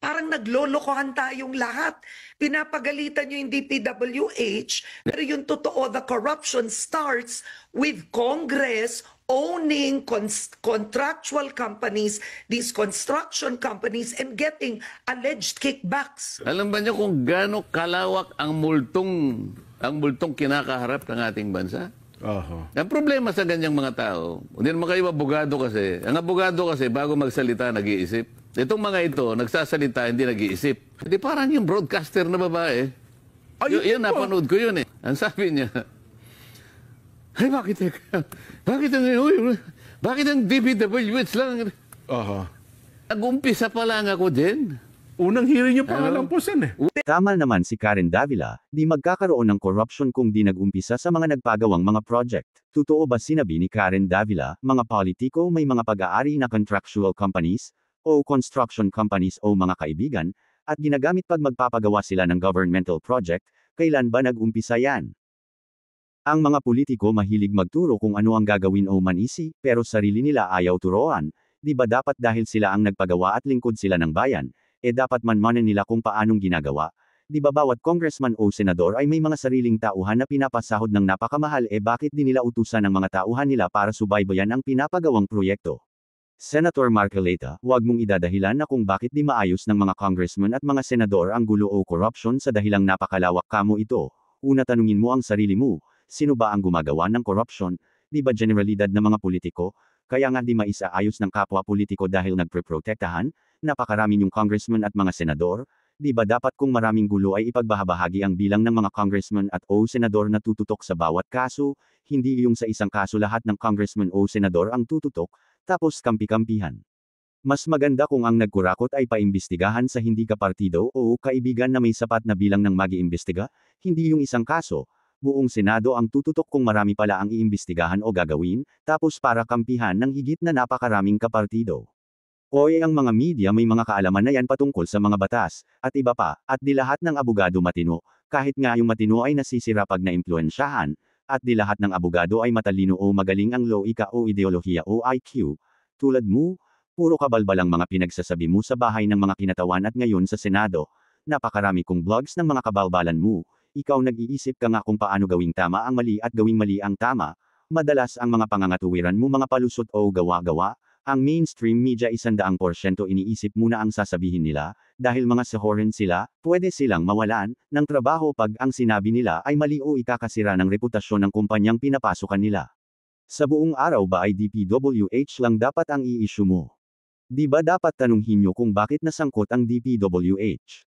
Parang naglolokohan tayong lahat. Pinapagalitan nyo yung DPWH, pero yung totoo, the corruption starts with Congress owning contractual companies, these construction companies, and getting alleged kickbacks. Alam ba niyo kung gaano kalawak ang multong kinakaharap ng ating bansa? Ang problema sa ganyang mga tao, hindi naman kayo abogado kasi. Ang abogado kasi, bago magsalita, nag-iisip. Itong mga ito, nagsasalita, hindi nag-iisip. Hindi parang yung broadcaster na babae. Yun, napanood ko yun eh. Ang sabi niya, ay, bakit ang DPWH lang? Nag-umpisa pa lang ako din. Unang hearing niyo pa nga lang po, Sen, eh. Tama naman si Karen Davila, di magkakaroon ng corruption kung di nag-umpisa sa mga nagpagawang mga project. Totoo ba sinabi ni Karen Davila, mga politiko may mga pag-aari na contractual companies, o construction companies o mga kaibigan, at ginagamit pag magpapagawa sila ng governmental project, kailan ba nag-umpisa yan? Ang mga politiko mahilig magturo kung ano ang gagawin o manisi, pero sarili nila ayaw turuan, di ba dapat dahil sila ang nagpagawa at lingkod sila ng bayan, dapat manmanan nila kung paanong ginagawa. Di ba bawat congressman o senador ay may mga sariling tauhan na pinapasahod ng napakamahal bakit di nila utusan ng mga tauhan nila para subaybayan ang pinapagawang proyekto? Senator Marcoleta, huwag mong idadahilan na kung bakit di maayos ng mga congressman at mga senador ang gulo o corruption sa dahilang napakalawak kamo ito. Una tanungin mo ang sarili mo, sino ba ang gumagawa ng corruption? Di ba generalidad ng mga politiko? Kaya nga di maisaayos ng kapwa politiko dahil nagpreprotektahan? Napakarami yung congressman at mga senador? Di ba dapat kung maraming gulo ay ipagbahabahagi ang bilang ng mga congressman at o senador na tututok sa bawat kaso, hindi yung sa isang kaso lahat ng congressman o senador ang tututok, tapos kampi-kampihan. Mas maganda kung ang nagkurakot ay paimbestigahan sa hindi kapartido o kaibigan na may sapat na bilang ng mag-iimbestiga, hindi yung isang kaso, buong Senado ang tututok kung marami pala ang iimbestigahan o gagawin, tapos para kampihan ng higit na napakaraming kapartido. Ang mga media may mga kaalaman na yan patungkol sa mga batas, at iba pa, at di lahat ng abogado matino, kahit nga yung matino ay nasisira pag naimpluwensyahan, at di lahat ng abogado ay matalino o magaling ang logika o ideolohiya o IQ. Tulad mo, puro kabalbalang mga pinagsasabi mo sa bahay ng mga kinatawan at ngayon sa Senado, napakarami kong blogs ng mga kabalbalan mo, ikaw nag-iisip ka nga kung paano gawing tama ang mali at gawing mali ang tama, madalas ang mga pangangatuwiran mo mga palusot o gawa-gawa. Ang mainstream media 100% iniisip muna ang sasabihin nila, dahil mga sahorin sila, pwede silang mawalan ng trabaho pag ang sinabi nila ay mali o ikakasira ng reputasyon ng kumpanyang pinapasukan nila. Sa buong araw ba ay DPWH lang dapat ang i-issue mo? Di ba dapat tanunghin nyo kung bakit nasangkot ang DPWH?